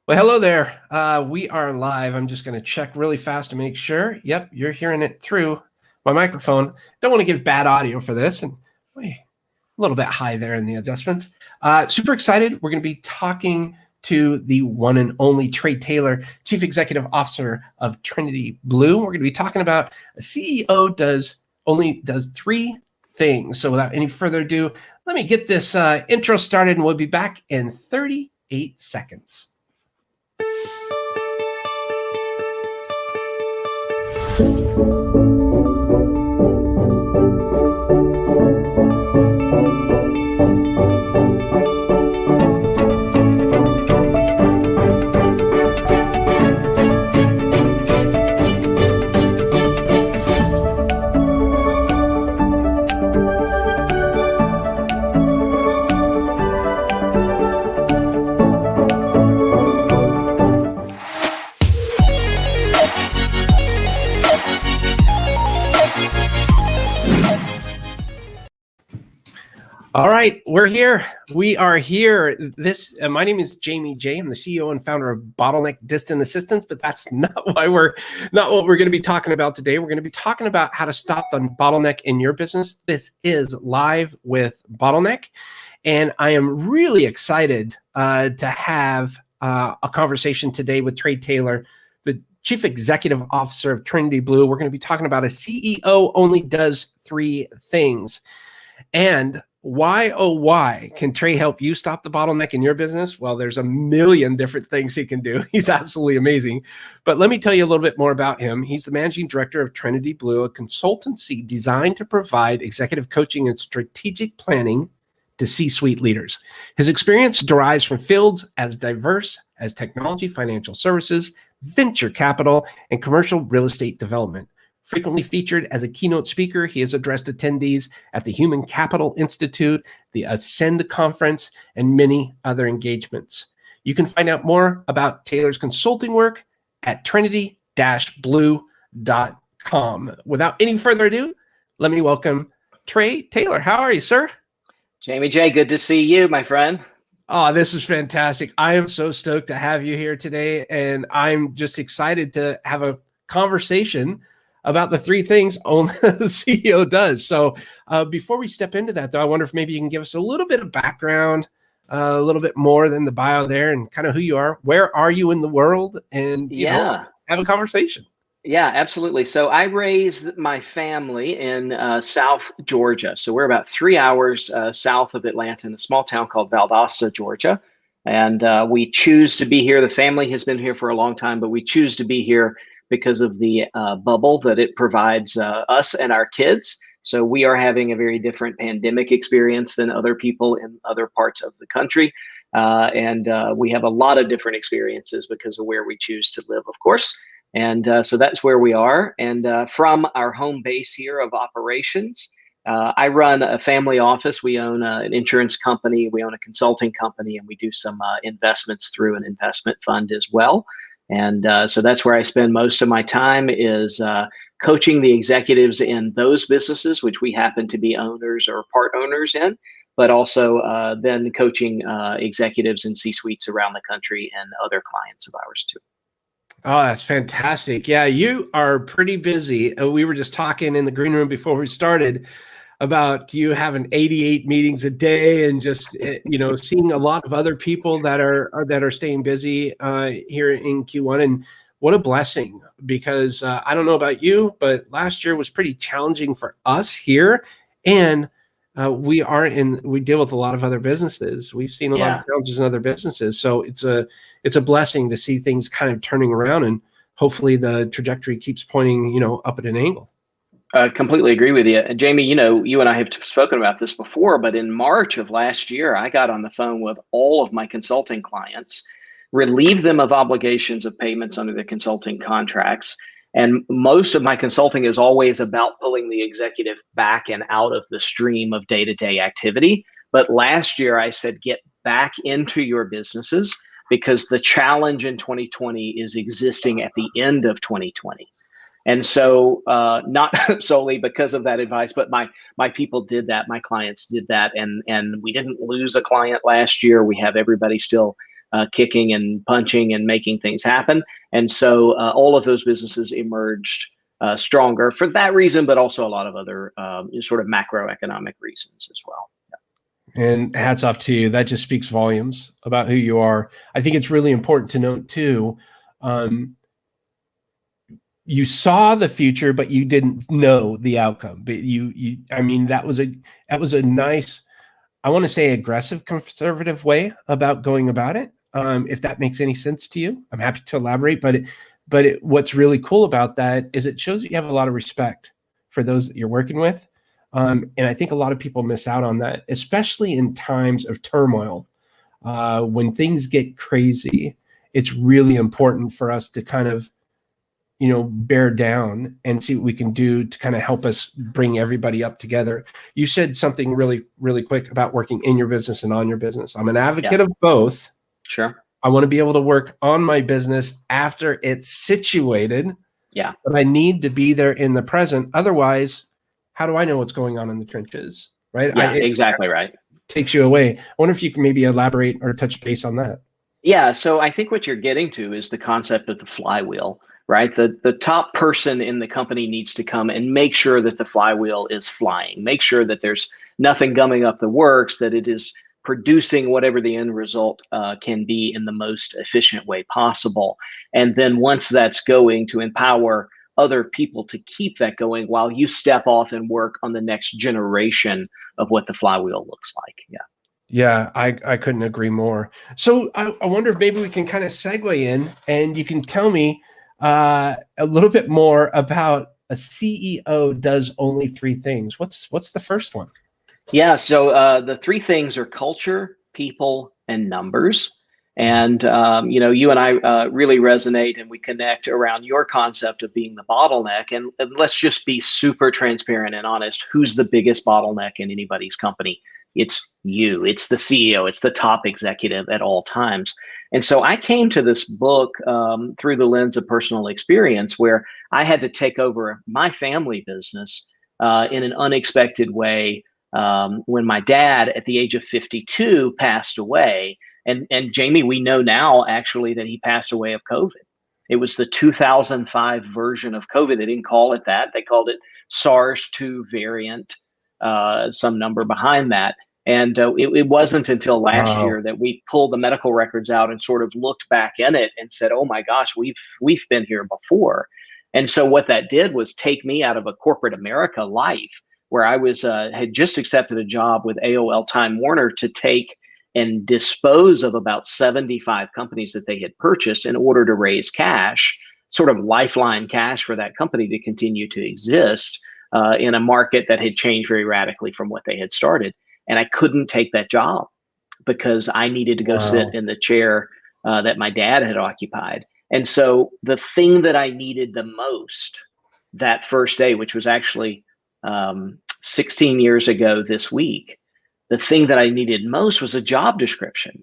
Well, hello there. We are live. I'm just going to check really fast to make sure. Yep, you're hearing it through my microphone. Don't want to give bad audio for this. And wait, a little bit high there in the adjustments. Super excited. We're going to be talking to the one and only Trey Taylor, Chief Executive Officer of Trinity Blue. We're going to be talking about a CEO only does three things. So without any further ado, let me get this intro started, and we'll be back in 38 seconds. All right, we're here. We are here. My name is Jamie J. I'm the CEO and founder of Bottleneck Distant Assistance, but that's not what we're going to be talking about today. We're going to be talking about how to stop the bottleneck in your business. This is Live with Bottleneck, and I am really excited to have a conversation today with Trey Taylor, the Chief Executive Officer of Trinity Blue. We're going to be talking about a CEO only does three things. And why, oh, why can Trey help you stop the bottleneck in your business? Well, there's a million different things he can do. He's absolutely amazing. But let me tell you a little bit more about him. He's the managing director of Trinity Blue, a consultancy designed to provide executive coaching and strategic planning to C-suite leaders. His experience derives from fields as diverse as technology, financial services, venture capital, and commercial real estate development. Frequently featured as a keynote speaker, he has addressed attendees at the Human Capital Institute, the Ascend Conference, and many other engagements. You can find out more about Taylor's consulting work at trinity-blue.com. Without any further ado, let me welcome Trey Taylor. How are you, sir? Jamie J., good to see you, my friend. Oh, this is fantastic. I am so stoked to have you here today, and I'm just excited to have a conversation about the three things only the CEO does. So before we step into that, though, I wonder if maybe you can give us a little bit of background, a little bit more than the bio there, and kind of who you are. Where are you in the world? And you know, have a conversation. Yeah, absolutely. So I raised my family in South Georgia. So we're about 3 hours south of Atlanta in a small town called Valdosta, Georgia. And we choose to be here. The family has been here for a long time, but we choose to be here because of the bubble that it provides us and our kids. So we are having a very different pandemic experience than other people in other parts of the country. And we have a lot of different experiences because of where we choose to live, of course. And so that's where we are. And from our home base here of operations, I run a family office. We own an insurance company, we own a consulting company, and we do some investments through an investment fund as well. And so that's where I spend most of my time is coaching the executives in those businesses, which we happen to be owners or part owners in, but also then coaching executives in C-suites around the country and other clients of ours too. Oh, that's fantastic. Yeah, you are pretty busy. We were just talking in the green room before we started about you having 88 meetings a day and just, you know, seeing a lot of other people that are staying busy here in Q1. And what a blessing, because I don't know about you, but last year was pretty challenging for us here. And we deal with a lot of other businesses. We've seen a lot of challenges in other businesses. So it's a blessing to see things kind of turning around, and hopefully the trajectory keeps pointing, you know, up at an angle. I completely agree with you. Jamie, you know, you and I have spoken about this before, but in March of last year, I got on the phone with all of my consulting clients, relieved them of obligations of payments under the consulting contracts. And most of my consulting is always about pulling the executive back and out of the stream of day-to-day activity. But last year, I said, get back into your businesses, because the challenge in 2020 is existing at the end of 2020. And so not solely because of that advice, but my people did that, my clients did that, and we didn't lose a client last year. We have everybody still kicking and punching and making things happen. And so all of those businesses emerged stronger for that reason, but also a lot of other sort of macroeconomic reasons as well. And hats off to you. That just speaks volumes about who you are. I think it's really important to note too, you saw the future, but you didn't know the outcome. But I mean, that was a nice, I want to say aggressive, conservative way about going about it. If that makes any sense to you, I'm happy to elaborate, but what's really cool about that is it shows that you have a lot of respect for those that you're working with. And I think a lot of people miss out on that, especially in times of turmoil. When things get crazy, it's really important for us to kind of, bear down and see what we can do to kind of help us bring everybody up together. You said something really, really quick about working in your business and on your business. I'm an advocate of both. Sure. I want to be able to work on my business after it's situated. Yeah. But I need to be there in the present. Otherwise, how do I know what's going on in the trenches? Right? Yeah, exactly right. Takes you away. I wonder if you can maybe elaborate or touch base on that. Yeah. So I think what you're getting to is the concept of the flywheel, right? The top person in the company needs to come and make sure that the flywheel is flying, make sure that there's nothing gumming up the works, that it is producing whatever the end result can be in the most efficient way possible. And then once that's going, to empower other people to keep that going while you step off and work on the next generation of what the flywheel looks like. Yeah. Yeah, I couldn't agree more. So I wonder if maybe we can kind of segue in and you can tell me a little bit more about a CEO does only three things. What's the first one? Yeah, so the three things are culture, people, and numbers. And you and I really resonate, and we connect around your concept of being the bottleneck. And let's just be super transparent and honest. Who's the biggest bottleneck in anybody's company? It's you. It's the CEO. It's the top executive at all times. And so I came to this book through the lens of personal experience, where I had to take over my family business in an unexpected way when my dad, at the age of 52, passed away. And Jamie, we know now actually that he passed away of COVID. It was the 2005 version of COVID. They didn't call it that. They called it SARS-2 variant, some number behind that. And it wasn't until last year that we pulled the medical records out and sort of looked back in it and said, "Oh my gosh, we've been here before." And so what that did was take me out of a corporate America life where I was had just accepted a job with AOL Time Warner to take and dispose of about 75 companies that they had purchased in order to raise cash, sort of lifeline cash for that company to continue to exist in a market that had changed very radically from what they had started. And I couldn't take that job because I needed to go sit in the chair that my dad had occupied. And so the thing that I needed the most that first day, which was actually 16 years ago this week, the thing that I needed most was a job description.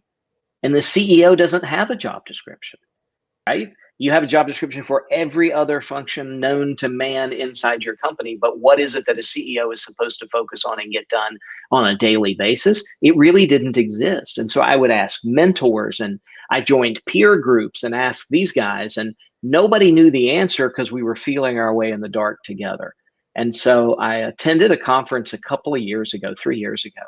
And the CEO doesn't have a job description, right? You have a job description for every other function known to man inside your company. But what is it that a CEO is supposed to focus on and get done on a daily basis? It really didn't exist. And so I would ask mentors, and I joined peer groups and asked these guys, and nobody knew the answer because we were feeling our way in the dark together. And so I attended a conference a couple of years ago, 3 years ago.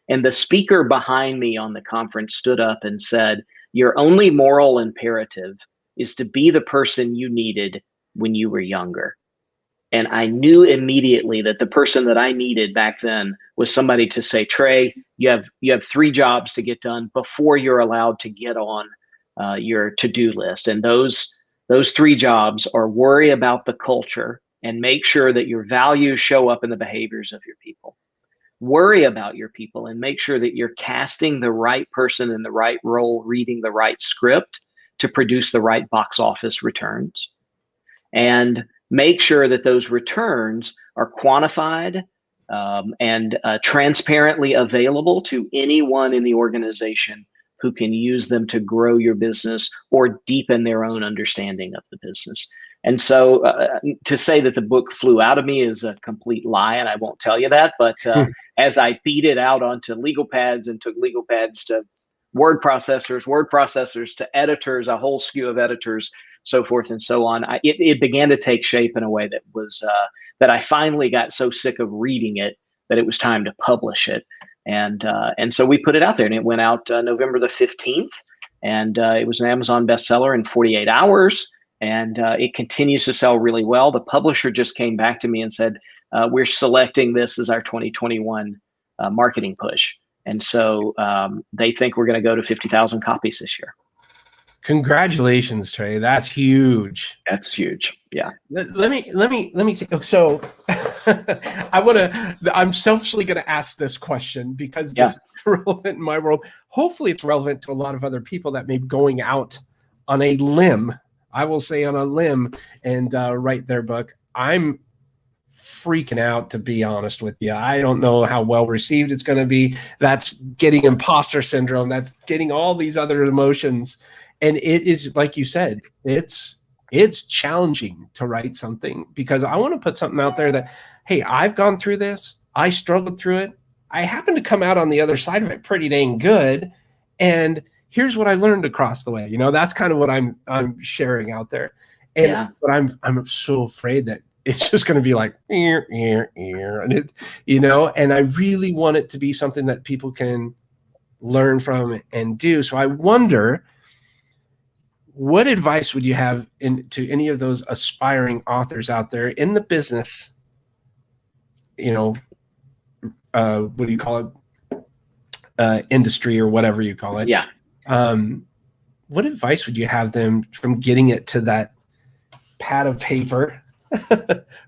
And the speaker behind me on the conference stood up and said, "Your only moral imperative is to be the person you needed when you were younger." And I knew immediately that the person that I needed back then was somebody to say, "Trey, you have 3 jobs to get done before you're allowed to get on your to-do list." And those 3 jobs are: worry about the culture and make sure that your values show up in the behaviors of your people. Worry about your people and make sure that you're casting the right person in the right role, reading the right script to produce the right box office returns. And make sure that those returns are quantified and transparently available to anyone in the organization who can use them to grow your business or deepen their own understanding of the business. And so to say that the book flew out of me is a complete lie, and I won't tell you that. But as I beat it out onto legal pads and took legal pads to word processors to editors, a whole skew of editors, so forth and so on. It began to take shape in a way that was that I finally got so sick of reading it that it was time to publish it. And so we put it out there, and it went out November the 15th, and it was an Amazon bestseller in 48 hours. And it continues to sell really well. The publisher just came back to me and said, we're selecting this as our 2021 marketing push. And so they think we're going to go to 50,000 copies this year. Congratulations, Trey. That's huge. That's huge. Yeah. Let me say, so I'm selfishly going to ask this question because this is relevant in my world. Hopefully it's relevant to a lot of other people that may be going out on a limb. I will say on a limb and write their book. I'm freaking out, to be honest with you. I don't know how well received it's going to be. That's getting imposter syndrome. That's getting all these other emotions. And it is, like you said, it's challenging to write something because I want to put something out there that, hey, I've gone through this. I struggled through it. I happen to come out on the other side of it pretty dang good. And here's what I learned across the way. You know, that's kind of what I'm sharing out there. And but I'm so afraid that it's just going to be like, and it, you know, and I really want it to be something that people can learn from and do. So I wonder, what advice would you have to any of those aspiring authors out there in the business, you know, what do you call it? Industry or whatever you call it. Yeah. What advice would you have them from getting it to that pad of paper?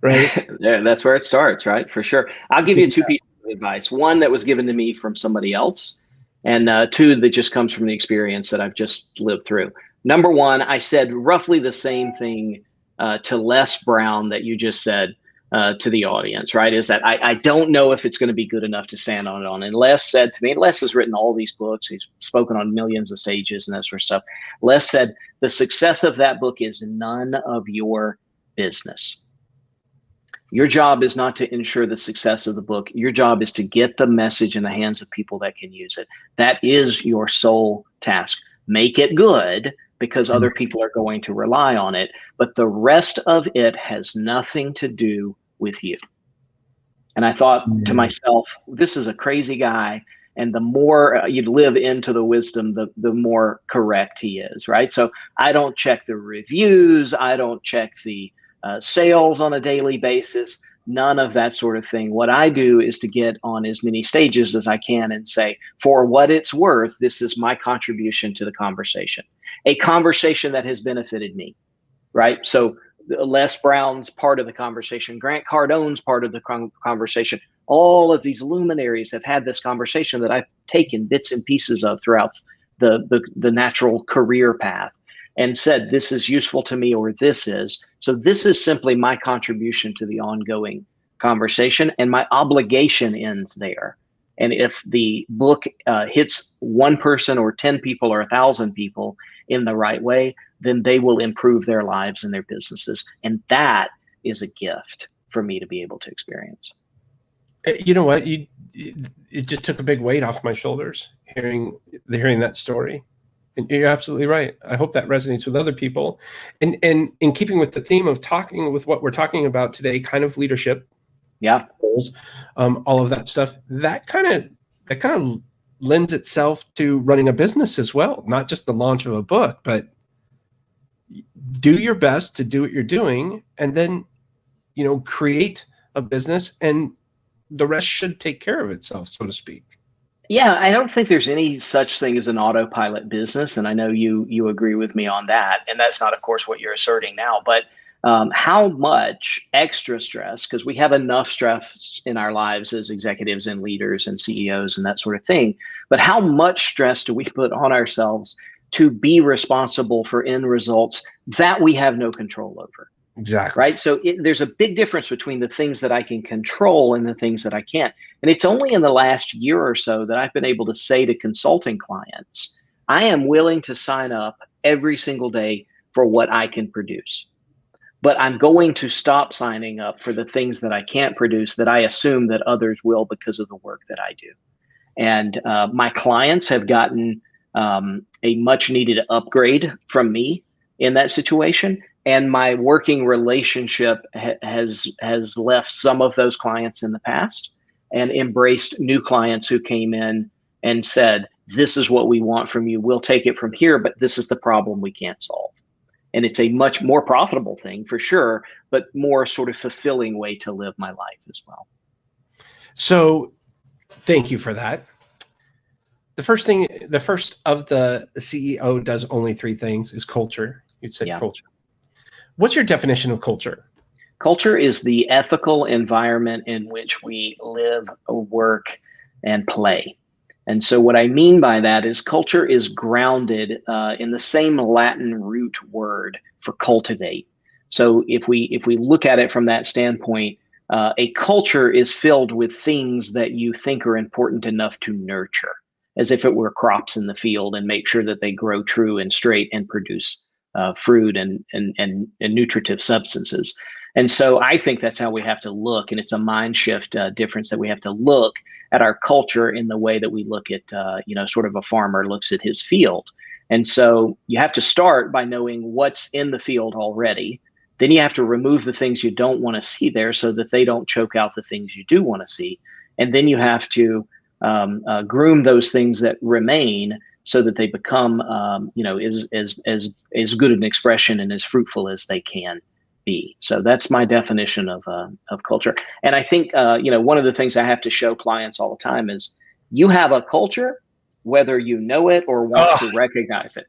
Right. Yeah, that's where it starts, right? For sure. I'll give you two pieces of advice. One that was given to me from somebody else, and two that just comes from the experience that I've just lived through. Number one, I said roughly the same thing to Les Brown that you just said to the audience, right? Is that I don't know if it's going to be good enough to stand on it on. And Les said to me, and Les has written all these books. He's spoken on millions of stages and that sort of stuff. Les said, the success of that book is none of your business. Your job is not to ensure the success of the book. Your job is to get the message in the hands of people that can use it. That is your sole task. Make it good because other people are going to rely on it. But the rest of it has nothing to do with you. And I thought to myself, this is a crazy guy. And the more you live into the wisdom, the more correct he is, right? So I don't check the reviews. I don't check the sales on a daily basis, none of that sort of thing. What I do is to get on as many stages as I can and say, for what it's worth, this is my contribution to the conversation, a conversation that has benefited me, right? So Les Brown's part of the conversation, Grant Cardone's part of the conversation, all of these luminaries have had this conversation that I've taken bits and pieces of throughout the natural career path and said, this is useful to me, or this is. So this is simply my contribution to the ongoing conversation, and my obligation ends there. And if the book hits one person or 10 people or 1,000 people in the right way, then they will improve their lives and their businesses. And that is a gift for me to be able to experience. You know what? It just took a big weight off my shoulders hearing that story. And you're absolutely right. I hope that resonates with other people. And in keeping with the theme of talking with what we're talking about today, kind of leadership, goals, all of that stuff, that kind of lends itself to running a business as well, not just the launch of a book, but do your best to do what you're doing, and then, you know, create a business, and the rest should take care of itself, so to speak. Yeah, I don't think there's any such thing as an autopilot business. And I know you agree with me on that. And that's not, of course, what you're asserting now. But how much extra stress, because we have enough stress in our lives as executives and leaders and CEOs and that sort of thing. But how much stress do we put on ourselves to be responsible for end results that we have no control over? Exactly. Right. So there's a big difference between the things that I can control and the things that I can't. And it's only in the last year or so that I've been able to say to consulting clients, I am willing to sign up every single day for what I can produce. But I'm going to stop signing up for the things that I can't produce that I assume that others will because of the work that I do. And my clients have gotten a much needed upgrade from me in that situation. And my working relationship has left some of those clients in the past and embraced new clients who came in and said, this is what we want from you. We'll take it from here, but this is the problem we can't solve. And it's a much more profitable thing for sure, but more sort of fulfilling way to live my life as well. So thank you for that. The first of the CEO does only three things is culture. You'd say culture. What's your definition of culture? Culture is the ethical environment in which we live, work, and play. And so what I mean by that is culture is grounded in the same Latin root word for cultivate. So if we look at it from that standpoint, a culture is filled with things that you think are important enough to nurture, as if it were crops in the field, and make sure that they grow true and straight and produce fruit and nutritive substances. And so I think that's how we have to look, and it's a mind shift difference that we have to look at our culture in the way that we look at, sort of a farmer looks at his field. And so you have to start by knowing what's in the field already. Then you have to remove the things you don't want to see there so that they don't choke out the things you do want to see. And then you have to groom those things that remain so that they become, as good an expression and as fruitful as they can be. So that's my definition of culture. And I think, one of the things I have to show clients all the time is you have a culture, whether you know it or want to recognize it.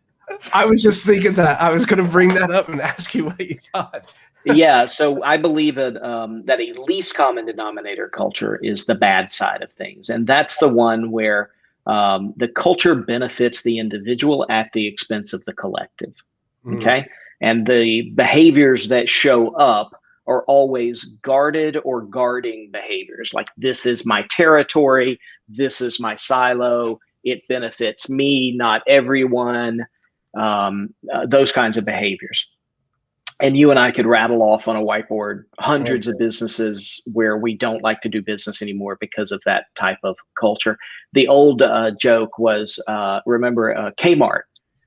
I was just thinking that. I was going to bring that up and ask you what you thought. Yeah. So I believe that a least common denominator culture is the bad side of things. And that's the one where the culture benefits the individual at the expense of the collective. Okay. And the behaviors that show up are always guarded or guarding behaviors. Like, this is my territory. This is my silo. It benefits me, not everyone. Those kinds of behaviors. And you and I could rattle off on a whiteboard hundreds of businesses where we don't like to do business anymore because of that type of culture. The old joke was, remember Kmart.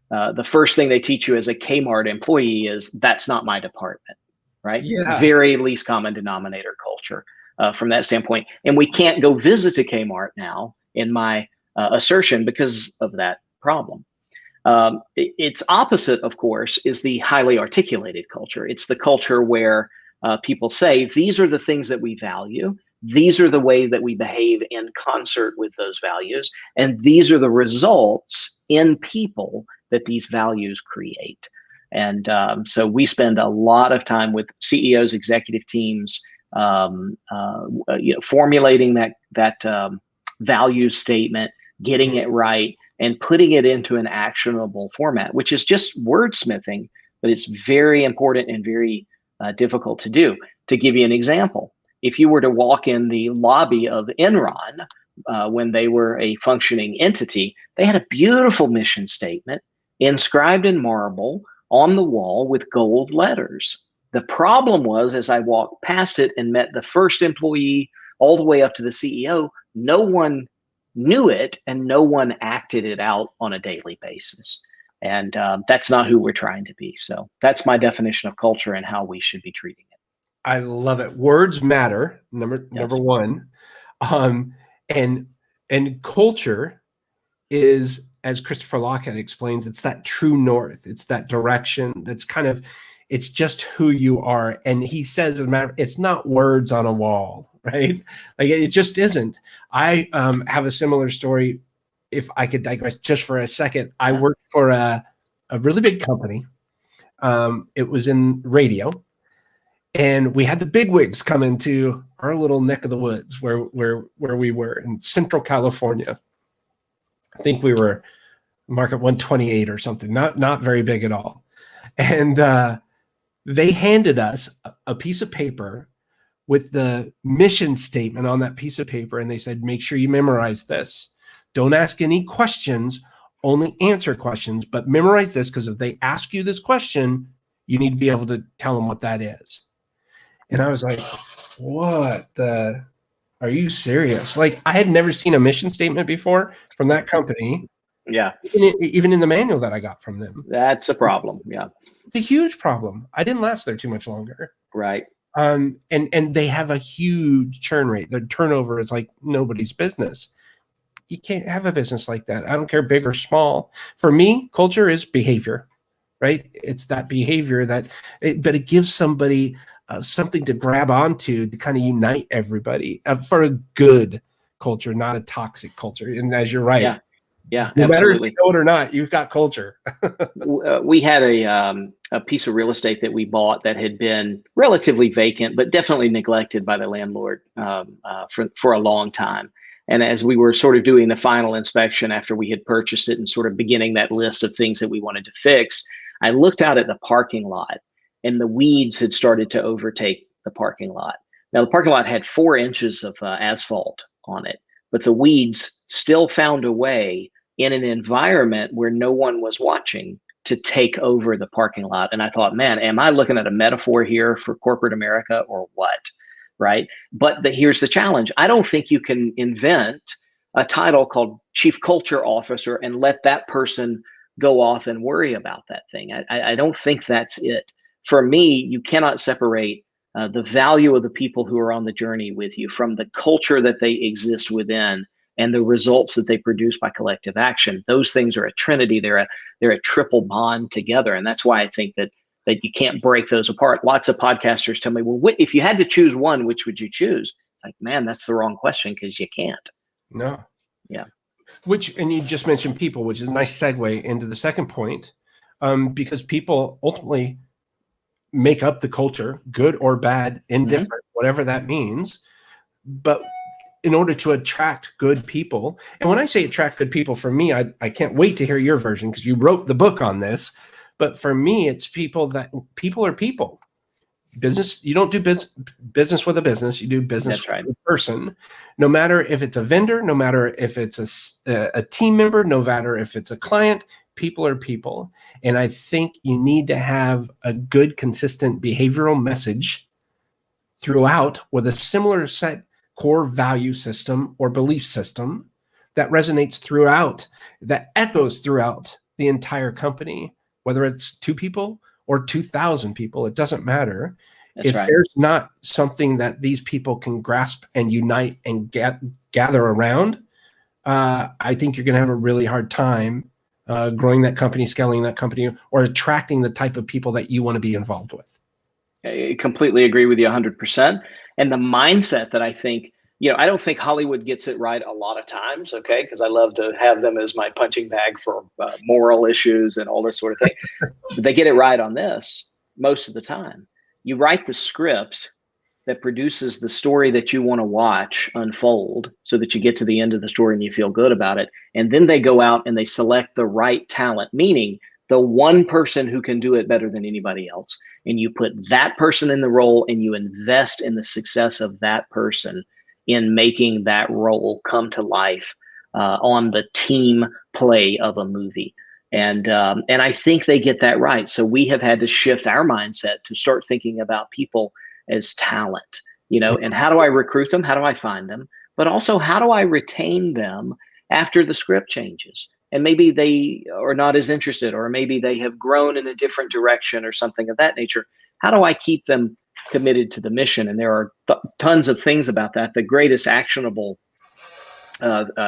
The first thing they teach you as a Kmart employee is, that's not my department, right? Yeah. Very least common denominator culture from that standpoint. And we can't go visit a Kmart now, in my assertion, because of that problem. Its opposite, of course, is the highly articulated culture. It's the culture where people say, these are the things that we value. These are the way that we behave in concert with those values. And these are the results in people that these values create. And so we spend a lot of time with CEOs, executive teams, formulating that value statement, getting it right, and putting it into an actionable format, which is just wordsmithing, but it's very important and very difficult to do. To give you an example, if you were to walk in the lobby of Enron when they were a functioning entity, they had a beautiful mission statement inscribed in marble on the wall with gold letters. The problem was, as I walked past it and met the first employee all the way up to the CEO, no one knew it and no one acted it out on a daily basis. And that's not who we're trying to be. So that's my definition of culture and how we should be treating it. I love it. Words matter. Number one. And culture is, as Christopher Lockhead explains, it's that true north. It's that direction. That's kind of, it's just who you are. And he says, it's not words on a wall, right? Like, it just isn't. I have a similar story. If I could digress just for a second, I worked for a really big company. It was in radio, and we had the bigwigs come into our little neck of the woods where we were in Central California. I think we were market 128 or something, not very big at all. And they handed us a piece of paper with the mission statement on that piece of paper. And they said, make sure you memorize this. Don't ask any questions, only answer questions, but memorize this, because if they ask you this question, you need to be able to tell them what that is. And I was like, are you serious? Like, I had never seen a mission statement before from that company. Yeah, even in the manual that I got from them. that's a problem. Yeah, It's a huge problem. I didn't last there too much longer. right. And they have a huge churn rate. Their turnover is like nobody's business. You can't have a business like that. I don't care big or small. For me, culture is behavior, right? It's that behavior but it gives somebody something to grab onto to kind of unite everybody for a good culture, not a toxic culture. And as you're right, yeah, no matter if absolutely. you know it or not, you've got culture. We had a piece of real estate that we bought that had been relatively vacant, but definitely neglected by the landlord for a long time. And as we were sort of doing the final inspection after we had purchased it and sort of beginning that list of things that we wanted to fix, I looked out at the parking lot, and the weeds had started to overtake the parking lot. Now, the parking lot had 4 inches of asphalt on it, but the weeds still found a way in an environment where no one was watching to take over the parking lot. And I thought, man, am I looking at a metaphor here for corporate America or what? Right. But here's the challenge. I don't think you can invent a title called Chief Culture Officer and let that person go off and worry about that thing. I don't think that's it. For me, you cannot separate the value of the people who are on the journey with you from the culture that they exist within and the results that they produce by collective action. Those things are a trinity. They're a triple bond together. And that's why I think that you can't break those apart. Lots of podcasters tell me, well, if you had to choose one, which would you choose? It's like, man, that's the wrong question because you can't. No. Yeah. And you just mentioned people, which is a nice segue into the second point, because people ultimately make up the culture, good or bad, indifferent, whatever that means. But in order to attract good people, and when I say attract good people, for me, I can't wait to hear your version because you wrote the book on this. But for me, it's people are people. Business, you don't do business with a business, you do business with a person. No matter if it's a vendor, no matter if it's a team member, no matter if it's a client, people are people. And I think you need to have a good, consistent behavioral message throughout with a similar set core value system or belief system that resonates throughout, that echoes throughout the entire company, whether it's 2 people or 2,000 people, it doesn't matter. If there's not something that these people can grasp and unite and gather around, I think you're going to have a really hard time growing that company, scaling that company, or attracting the type of people that you want to be involved with. I completely agree with you 100%. And the mindset that I think, I don't think Hollywood gets it right a lot of times, okay? Because I love to have them as my punching bag for moral issues and all this sort of thing. But they get it right on this most of the time. You write the script that produces the story that you want to watch unfold so that you get to the end of the story and you feel good about it. And then they go out and they select the right talent, meaning the one person who can do it better than anybody else. And you put that person in the role and you invest in the success of that person in making that role come to life on the team play of a movie. And I think they get that right. So we have had to shift our mindset to start thinking about people as talent, and how do I recruit them? How do I find them? But also, how do I retain them after the script changes? And maybe they are not as interested, or maybe they have grown in a different direction or something of that nature. How do I keep them committed to the mission? And there are tons of things about that. The greatest actionable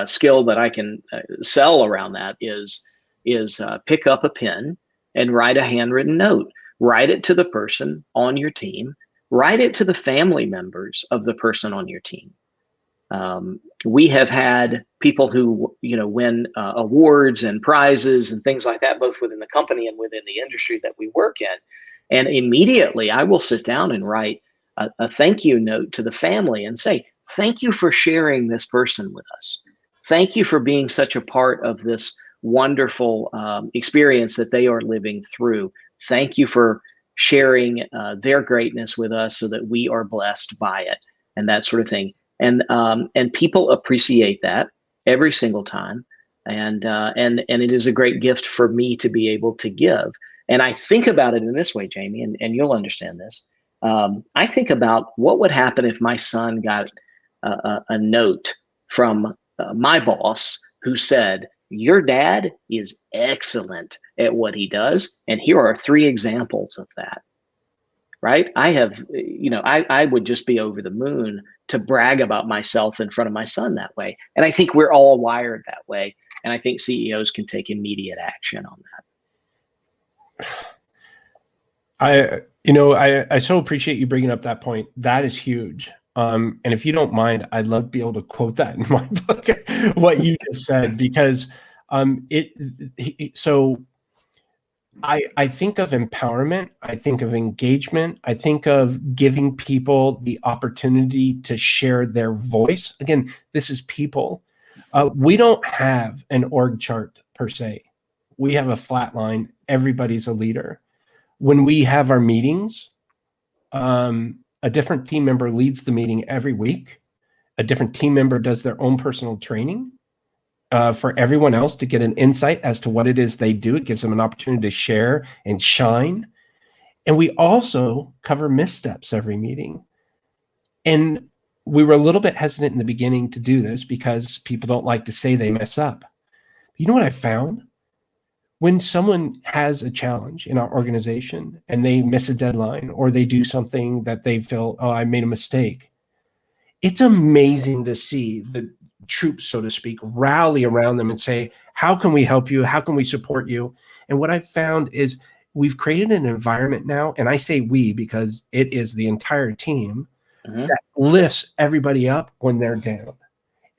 skill that I can sell around that is pick up a pen and write a handwritten note. Write it to the person on your team. Write it to the family members of the person on your team. We have had people who, win awards and prizes and things like that, both within the company and within the industry that we work in. And immediately I will sit down and write a thank you note to the family and say, thank you for sharing this person with us. Thank you for being such a part of this wonderful experience that they are living through. Thank you for sharing their greatness with us so that we are blessed by it and that sort of thing. And people appreciate that every single time. And it is a great gift for me to be able to give. And I think about it in this way, Jamie, and you'll understand this. I think about what would happen if my son got a note from my boss who said, Your dad is excellent at what he does. And here are 3 examples of that, right? I would just be over the moon to brag about myself in front of my son that way. And I think we're all wired that way. And I think CEOs can take immediate action on that. I so appreciate you bringing up that point. That is huge. And if you don't mind, I'd love to be able to quote that in my book, what you just said, because I think of empowerment, I think of engagement, I think of giving people the opportunity to share their voice. Again, this is people. We don't have an org chart per se. We have a flat line. Everybody's a leader. When we have our meetings, a different team member leads the meeting every week. A different team member does their own personal training for everyone else to get an insight as to what it is they do. It gives them an opportunity to share and shine. And we also cover missteps every meeting. And we were a little bit hesitant in the beginning to do this because people don't like to say they mess up. But you know what I found? When someone has a challenge in our organization and they miss a deadline or they do something that they feel, oh, I made a mistake, it's amazing to see the troops, so to speak, rally around them and say, how can we help you? How can we support you? And what I've found is we've created an environment now, and I say we because it is the entire team that lifts everybody up when they're down.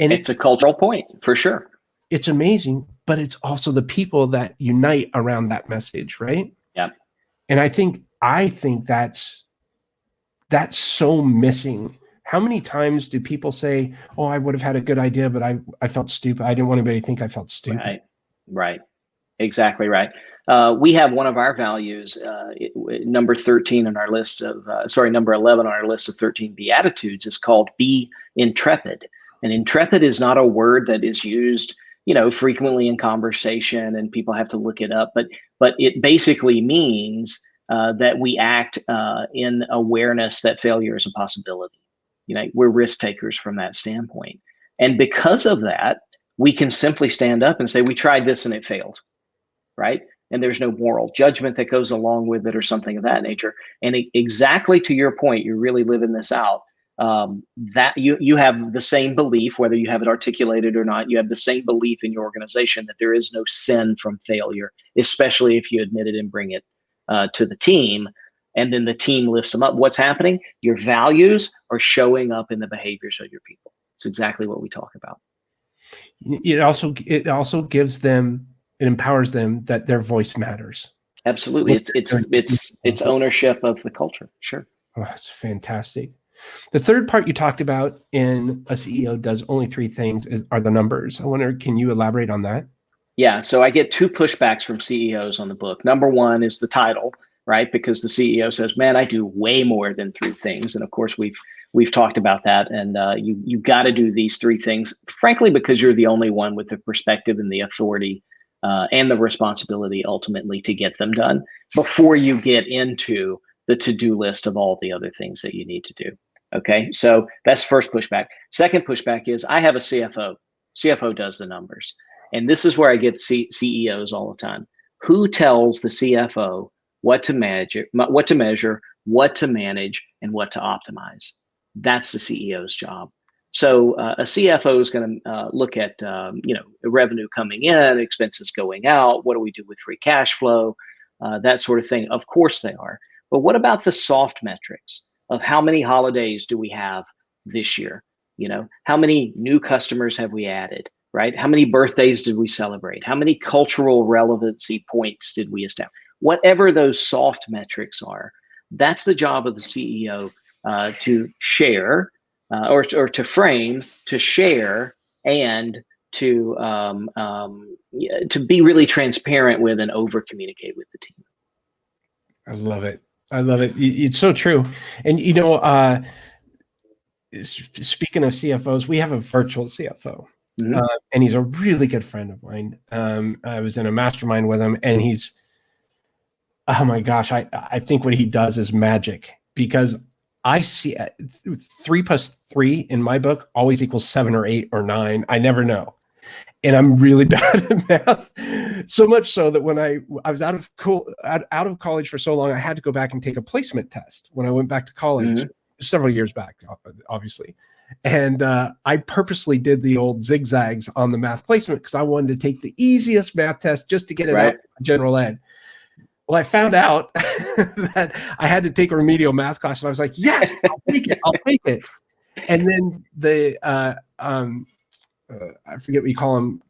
And it's a cultural point for sure. It's amazing, but it's also the people that unite around that message, right? Yeah. And I think that's so missing. How many times do people say, oh, I would have had a good idea, but I felt stupid. I didn't want anybody to think I felt stupid. Right. Exactly right. We have one of our values, number 13 on our list of, number 11 on our list of 13 Beatitudes is called be intrepid. And intrepid is not a word that is used frequently in conversation and people have to look it up, but it basically means that we act in awareness that failure is a possibility. We're risk takers from that standpoint. And because of that, we can simply stand up and say, we tried this and it failed, right? And there's no moral judgment that goes along with it or something of that nature. And exactly to your point, you're really living this out. That you have the same belief, whether you have it articulated or not, you have the same belief in your organization that there is no sin from failure, especially if you admit it and bring it to the team. And then the team lifts them up. What's happening? Your values are showing up in the behaviors of your people. It's exactly what we talk about. It also gives them, it empowers them that their voice matters. Absolutely. It's ownership of the culture. Sure. Oh, that's fantastic. The third part you talked about in a CEO does only 3 things are the numbers. I wonder, can you elaborate on that? Yeah. So I get 2 pushbacks from CEOs on the book. Number 1 is the title, right? Because the CEO says, man, I do way more than 3 things. And of course, we've talked about that. And you got to do these 3 things, frankly, because you're the only one with the perspective and the authority and the responsibility ultimately to get them done before you get into the to-do list of all the other things that you need to do. Okay, so that's first pushback. Second pushback is I have a CFO. CFO does the numbers. And this is where I get CEOs all the time. Who tells the CFO what to measure, what to manage, and what to optimize? That's the CEO's job. So a CFO is going to look at revenue coming in, expenses going out. What do we do with free cash flow? That sort of thing. Of course they are. But what about the soft metrics of how many holidays do we have this year? How many new customers have we added, right? How many birthdays did we celebrate? How many cultural relevancy points did we establish? Whatever those soft metrics are, that's the job of the CEO to share or to frame, to share, and to be really transparent with and over communicate with the team. I love it. I love it. It's so true. And, speaking of CFOs, we have a virtual CFO, and he's a really good friend of mine. I was in a mastermind with him, and he's, oh my gosh, I think what he does is magic, because I see 3 + 3 in my book always equals 7 or 8 or 9. I never know. and I'm really bad at math. So much so that when I was out of college for so long, I had to go back and take a placement test when I went back to college several years back, obviously. And I purposely did the old zigzags on the math placement because I wanted to take the easiest math test just to get it out of general ed. Well, I found out that I had to take a remedial math class, and I was like, yes, I'll take it. I'll take it. And then the I forget what you call him,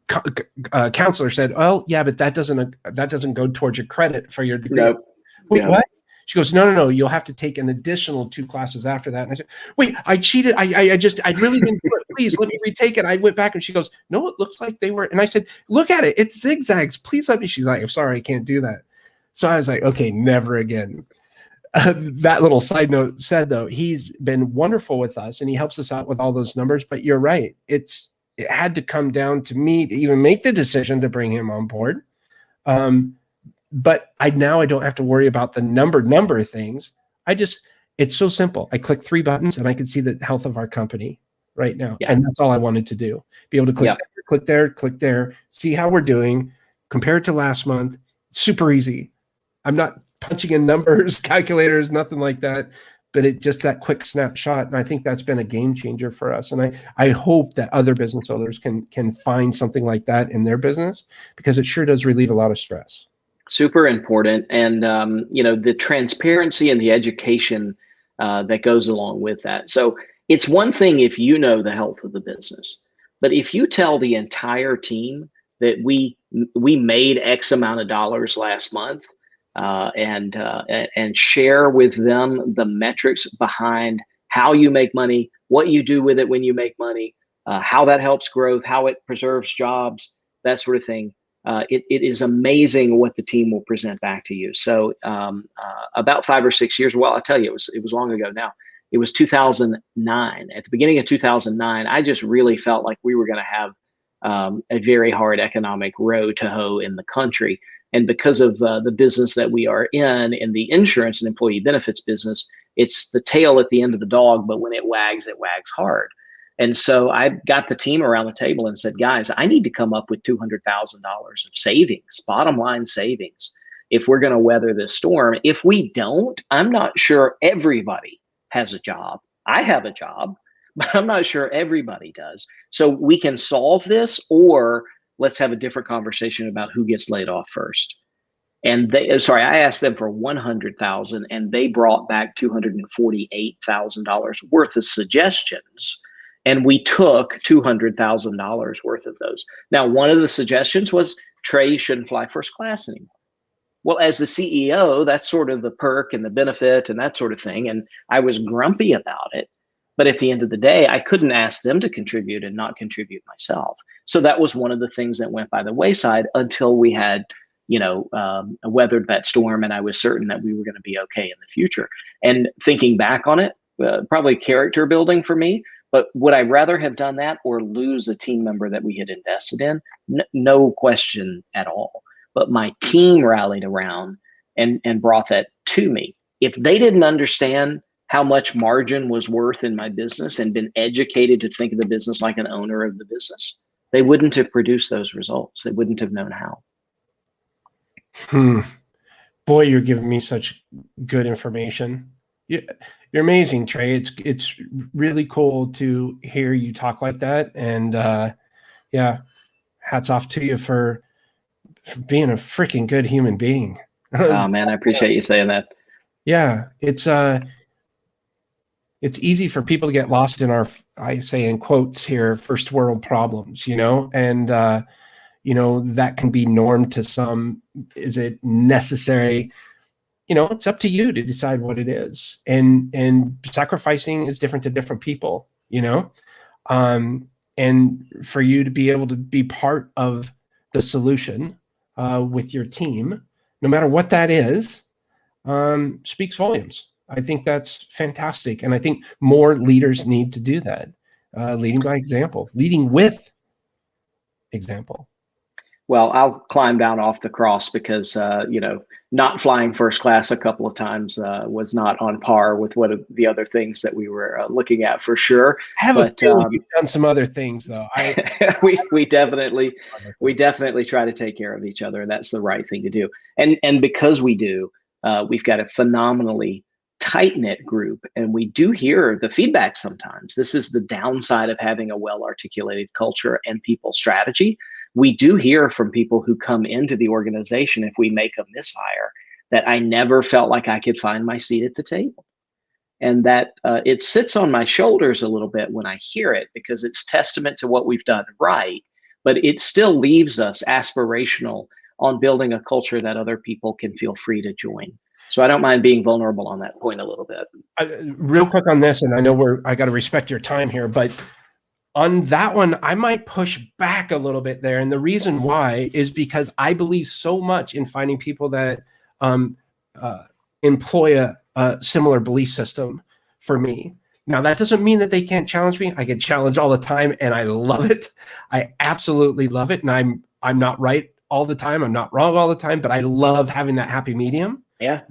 counselor said, "Oh, yeah, but that doesn't go towards your credit for your degree." Nope. Wait, what? She goes, no. You'll have to take an additional 2 classes after that. And I said, wait, I cheated. I really didn't do it. Please let me retake it. I went back and she goes, no, it looks like they were. And I said, look at it. It's zigzags. Please let me. She's like, I'm sorry, I can't do that. So I was like, okay, never again. That little side note said, though, he's been wonderful with us and he helps us out with all those numbers. But you're right. It had to come down to me to even make the decision to bring him on board. But I don't have to worry about the number things. It's so simple. I click 3 buttons and I can see the health of our company right now. Yeah. And that's all I wanted to do. Be able to click there, see how we're doing, compare it to last month. Super easy. I'm not punching in numbers, calculators, nothing like that, but it just that quick snapshot. And I think that's been a game changer for us. And I hope that other business owners can find something like that in their business, because it sure does relieve a lot of stress. Super important. And, the transparency and the education that goes along with that. So it's one thing if you know the health of the business, but if you tell the entire team that we made X amount of dollars last month, and share with them the metrics behind how you make money, what you do with it when you make money, how that helps growth, how it preserves jobs, that sort of thing. It is amazing what the team will present back to you. So about 5 or 6 years, well, I'll tell you, it was long ago now. It was 2009. At the beginning of 2009, I just really felt like we were going to have a very hard economic road to hoe in the country. And because of the business that we are in the insurance and employee benefits business, it's the tail at the end of the dog, but when it wags hard. And so I got the team around the table and said, guys, I need to come up with $200,000 of savings, bottom line savings, if we're going to weather this storm. If we don't, I'm not sure everybody has a job. I have a job, but I'm not sure everybody does. So we can solve this, or let's have a different conversation about who gets laid off first. And I asked them for $100,000 and they brought back $248,000 worth of suggestions. And we took $200,000 worth of those. Now, one of the suggestions was Trey shouldn't fly first class anymore. Well, as the CEO, that's sort of the perk and the benefit and that sort of thing. And I was grumpy about it. But at the end of the day, I couldn't ask them to contribute and not contribute myself. So that was one of the things that went by the wayside until we had, weathered that storm. And I was certain that we were going to be okay in the future. And thinking back on it, probably character building for me. But would I rather have done that or lose a team member that we had invested in? No question at all. But my team rallied around and brought that to me. If they didn't understand how much margin was worth in my business and been educated to think of the business like an owner of the business, they wouldn't have produced those results. They wouldn't have known how. Boy, you're giving me such good information. You're amazing, Trey. It's really cool to hear you talk like that. And hats off to you for being a freaking good human being. Oh man, I appreciate you saying that. Yeah, it's easy for people to get lost in our, I say in quotes here, first world problems, and that can be norm to some. Is it necessary? It's up to you to decide what it is. And sacrificing is different to different people, and for you to be able to be part of the solution with your team, no matter what that is, speaks volumes. I think that's fantastic. And I think more leaders need to do that, leading by example, leading with example. Well, I'll climb down off the cross because, not flying first class a couple of times was not on par with what the other things that we were looking at for sure. I have a But feeling you've done some other things, though. we definitely try to take care of each other, and that's the right thing to do. And because we do, we've got a phenomenally tight knit group, and we do hear the feedback sometimes. This is the downside of having a well articulated culture and people strategy. We do hear from people who come into the organization, if we make a mishire, that I never felt like I could find my seat at the table. And that it sits on my shoulders a little bit when I hear it, because it's testament to what we've done right, but it still leaves us aspirational on building a culture that other people can feel free to join. So I don't mind being vulnerable on that point a little bit. Real quick on this, and I know I got to respect your time here, but on that one, I might push back a little bit there. And the reason why is because I believe so much in finding people that employ a similar belief system for me. Now, that doesn't mean that they can't challenge me. I get challenged all the time, and I love it. I absolutely love it. And I'm not right all the time. I'm not wrong all the time, but I love having that happy medium. Yeah.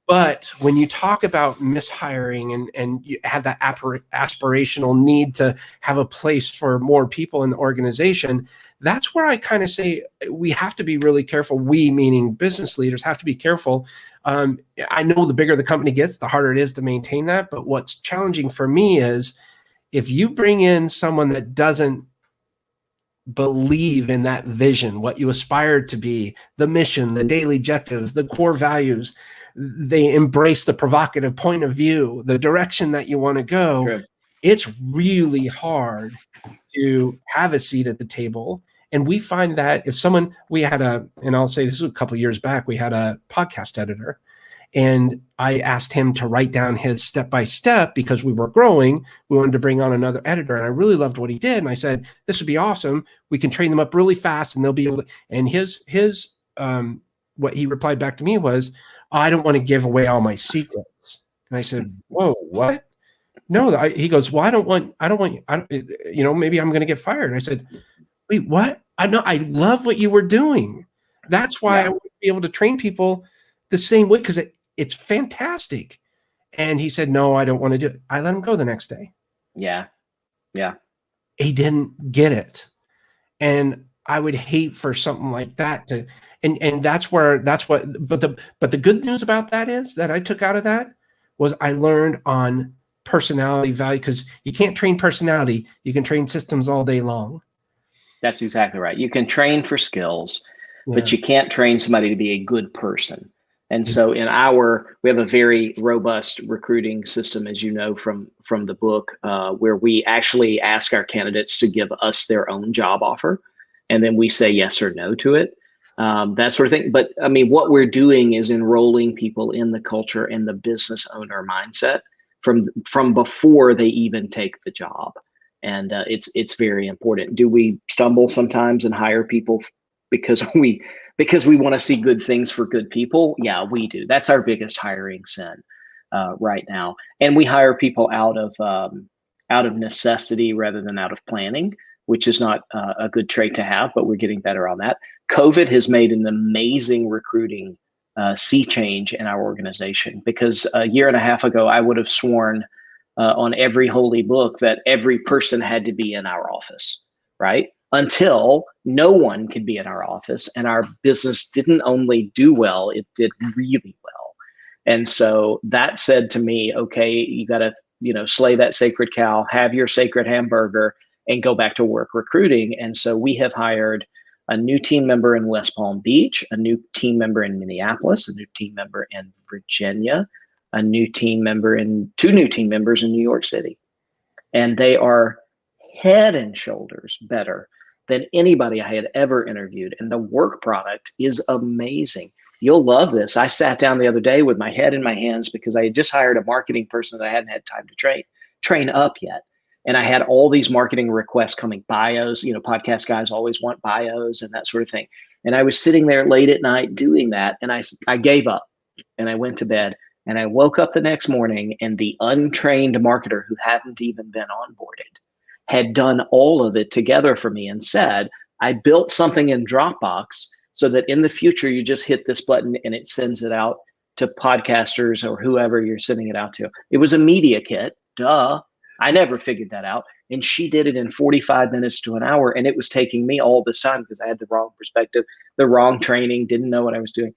But when you talk about mishiring and you have that aspirational need to have a place for more people in the organization, that's where I kind of say we have to be really careful. We, meaning business leaders, have to be careful. I know the bigger the company gets, the harder it is to maintain that. But what's challenging for me is if you bring in someone that doesn't believe in that vision, what you aspire to be, the mission, the daily objectives, the core values, they embrace the provocative point of view, the direction that you want to go. True. It's really hard to have a seat at the table. And we find that if someone, and I'll say this was a couple of years back, we had a podcast editor, and I asked him to write down his step-by-step because we were growing. We wanted to bring on another editor, and I really loved what he did. And I said, this would be awesome. We can train them up really fast, and they'll be able to, and his what he replied back to me was, I don't want to give away all my secrets. And I said, whoa, what? No, he goes, well, I don't want, maybe I'm going to get fired. And I said, wait, what? I know, I love what you were doing. That's why I want to be able to train people the same way, because it's fantastic. And he said, no, I don't want to do it. I let him go the next day. Yeah. He didn't get it. And I would hate for something like that to, and that's what, but the good news about that is that I took out of that was I learned on personality value, because you can't train personality. You can train systems all day long. That's exactly right. You can train for skills, but you can't train somebody to be a good person. And so we have a very robust recruiting system, as you know, from the book, where we actually ask our candidates to give us their own job offer. And then we say yes or no to it, that sort of thing. But I mean, what we're doing is enrolling people in the culture and the business owner mindset from before they even take the job. And it's very important. Do we stumble sometimes and hire people because we want to see good things for good people? Yeah, we do. That's our biggest hiring sin right now. And we hire people out of necessity rather than out of planning, which is not a good trait to have, but we're getting better on that. COVID has made an amazing recruiting sea change in our organization, because a year and a half ago, I would have sworn on every holy book that every person had to be in our office, right? Until no one could be in our office, and our business didn't only do well, it did really well. And so that said to me, okay, you got to, slay that sacred cow, have your sacred hamburger, and go back to work recruiting. And so we have hired a new team member in West Palm Beach, a new team member in Minneapolis, a new team member in Virginia, two new team members in New York City. And they are head and shoulders better than anybody I had ever interviewed. And the work product is amazing. You'll love this. I sat down the other day with my head in my hands because I had just hired a marketing person that I hadn't had time to train up yet. And I had all these marketing requests coming, bios, podcast guys always want bios and that sort of thing. And I was sitting there late at night doing that. And I gave up and I went to bed, and I woke up the next morning, and the untrained marketer who hadn't even been onboarded had done all of it together for me and said, I built something in Dropbox so that in the future, you just hit this button and it sends it out to podcasters or whoever you're sending it out to. It was a media kit. Duh. I never figured that out. And she did it in 45 minutes to an hour. And it was taking me all this time because I had the wrong perspective, the wrong training, didn't know what I was doing.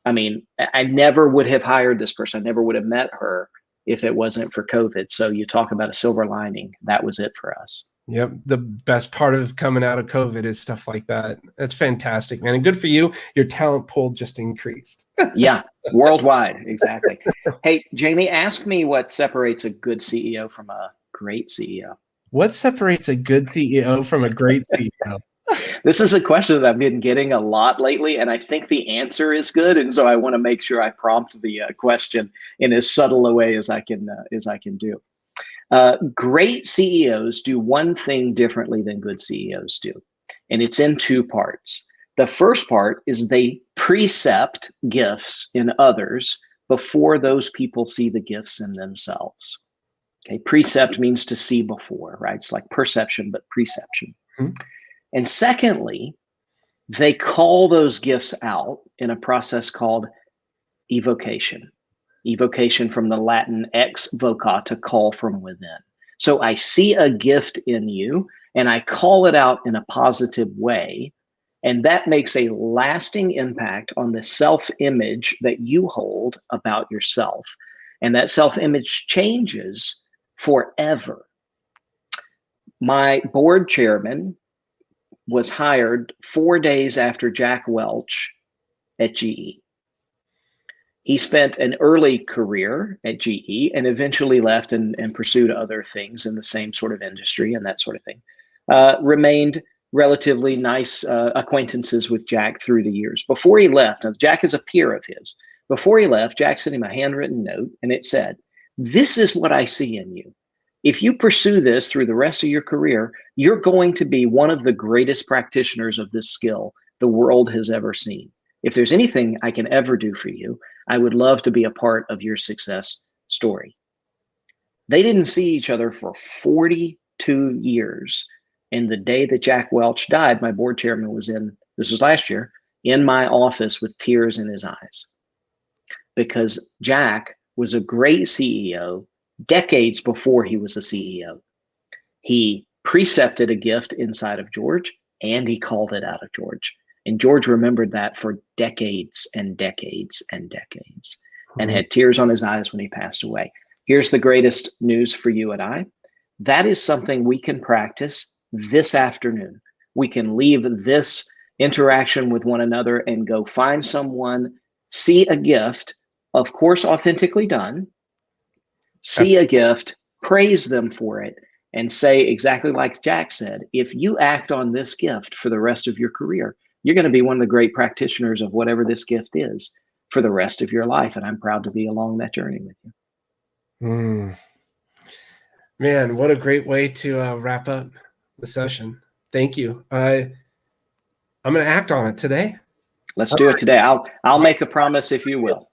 I mean, I never would have hired this person. I never would have met her if it wasn't for COVID. So you talk about a silver lining. That was it for us. Yep. The best part of coming out of COVID is stuff like that. That's fantastic, man. And good for you. Your talent pool just increased. Yeah, worldwide. Exactly. Hey, Jamie, ask me what separates a good CEO from a great CEO. What separates a good CEO from a great CEO? This is a question that I've been getting a lot lately, and I think the answer is good. And so I want to make sure I prompt the question in as subtle a way as I can do. Great CEOs do one thing differently than good CEOs do, and it's in two parts. The first part is they precept gifts in others before those people see the gifts in themselves. Okay, precept means to see before, right? It's like perception, but preception. Mm-hmm. And secondly, they call those gifts out in a process called evocation. Evocation from the Latin ex voca, to call from within. So I see a gift in you and I call it out in a positive way. And that makes a lasting impact on the self-image that you hold about yourself. And that self-image changes forever. My board chairman was hired 4 days after Jack Welch at GE. He spent an early career at GE and eventually left and pursued other things in the same sort of industry and that sort of thing. Remained relatively nice acquaintances with Jack through the years. Before he left, now Jack is a peer of his. Before he left, Jack sent him a handwritten note and it said, "This is what I see in you. If you pursue this through the rest of your career, you're going to be one of the greatest practitioners of this skill the world has ever seen. If there's anything I can ever do for you, I would love to be a part of your success story." They didn't see each other for 42 years. And the day that Jack Welch died, my board chairman was this was last year, in my office with tears in his eyes. Because Jack was a great CEO decades before he was a CEO. He precepted a gift inside of George and he called it out of George. And George remembered that for decades and decades and decades and had tears on his eyes when he passed away. Here's the greatest news for you and I. That is something we can practice this afternoon. We can leave this interaction with one another and go find someone, see a gift, of course, authentically done, see a gift, praise them for it, and say exactly like Jack said, if you act on this gift for the rest of your career, you're going to be one of the great practitioners of whatever this gift is for the rest of your life. And I'm proud to be along that journey with you. Man, what a great way to wrap up the session. Thank you. I'm going to act on it today. Let's do it today. I'll make a promise if you will.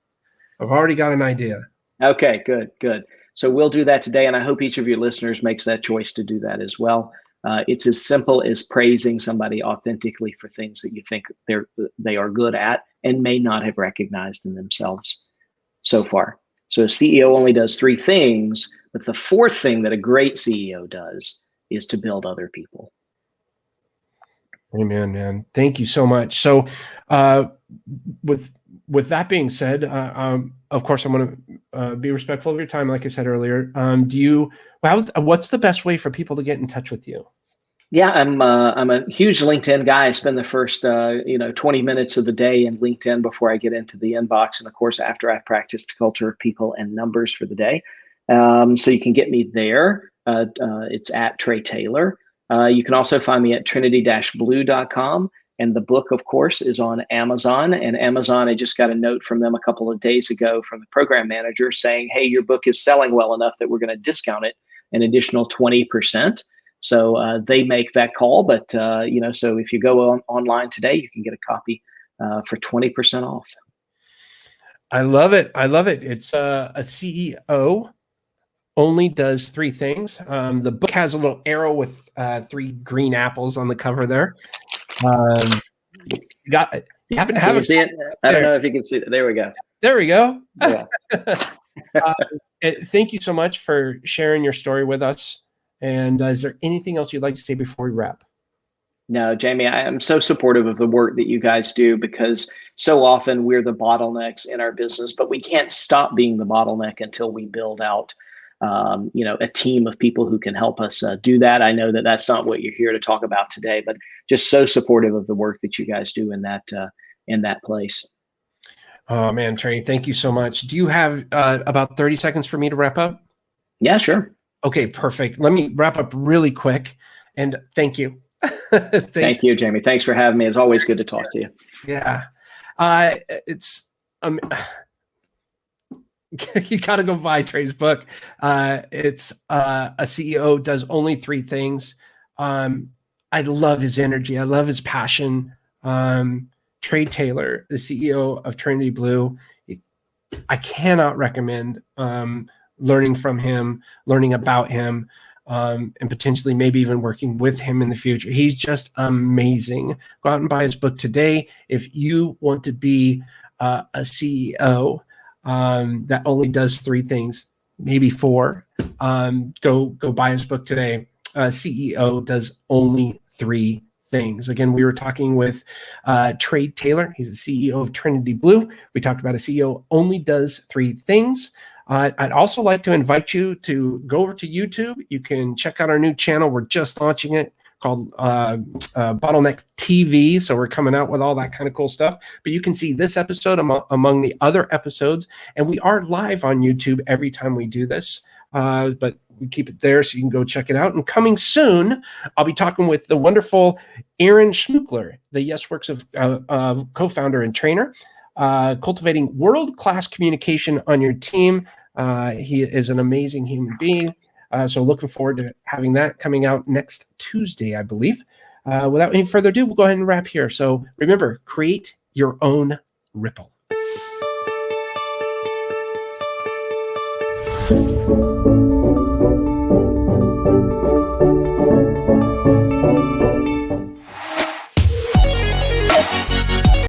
I've already got an idea. Okay, good. So we'll do that today. And I hope each of your listeners makes that choice to do that as well. It's as simple as praising somebody authentically for things that you think they are good at and may not have recognized in themselves so far. So a CEO only does 3 things, but the 4th thing that a great CEO does is to build other people. Amen, man. Thank you so much. So with that being said, of course, I'm going to be respectful of your time. Like I said earlier, what's the best way for people to get in touch with you? Yeah, I'm a huge LinkedIn guy. I spend the first 20 minutes of the day in LinkedIn before I get into the inbox, and of course after I've practiced culture of people and numbers for the day. So you can get me there. It's at Trey Taylor. You can also find me at trinity-blue.com. And the book, of course, is on Amazon. And Amazon, I just got a note from them a couple of days ago from the program manager saying, hey, your book is selling well enough that we're going to discount it an additional 20%. So they make that call. But, so if you go online today, you can get a copy for 20% off. I love it. It's a CEO only does 3 things. The book has a little arrow with 3 green apples on the cover there. You got it. You happen to have Can you a see it? I don't know if you can see it. There we go. There we go. Yeah. Thank you so much for sharing your story with us. And is there anything else you'd like to say before we wrap? No, Jamie, I am so supportive of the work that you guys do, because so often we're the bottlenecks in our business, but we can't stop being the bottleneck until we build out, a team of people who can help us do that. I know that that's not what you're here to talk about today, but just so supportive of the work that you guys do in that place. Oh man, Trey, thank you so much. Do you have about 30 seconds for me to wrap up? Yeah, sure. Okay, perfect. Let me wrap up really quick. And thank you. Thank you, Jamie. Thanks for having me. It's always good to talk to you. Yeah. It's you got to go buy Trey's book. It's a CEO does only three things. I love his energy. I love his passion. Trey Taylor, the CEO of Trinity Blue, I cannot recommend learning from him, learning about him, and potentially maybe even working with him in the future. He's just amazing. Go out and buy his book today. If you want to be a CEO that only does three things, maybe four, go buy his book today. CEO does only three things. Again, we were talking with Trey Taylor. He's the CEO of Trinity Blue. We talked about a CEO only does three things. I'd also like to invite you to go over to YouTube. You can check out our new channel. We're just launching it, called Bottleneck TV. So we're coming out with all that kind of cool stuff. But you can see this episode among the other episodes. And we are live on YouTube every time we do this. But we keep it there so you can go check it out. And coming soon, I'll be talking with the wonderful Aaron Schmuckler, the YesWorks of co-founder and trainer, cultivating world-class communication on your team. He is an amazing human being. So looking forward to having that coming out next Tuesday, I believe. Without any further ado, we'll go ahead and wrap here. So remember, create your own ripple.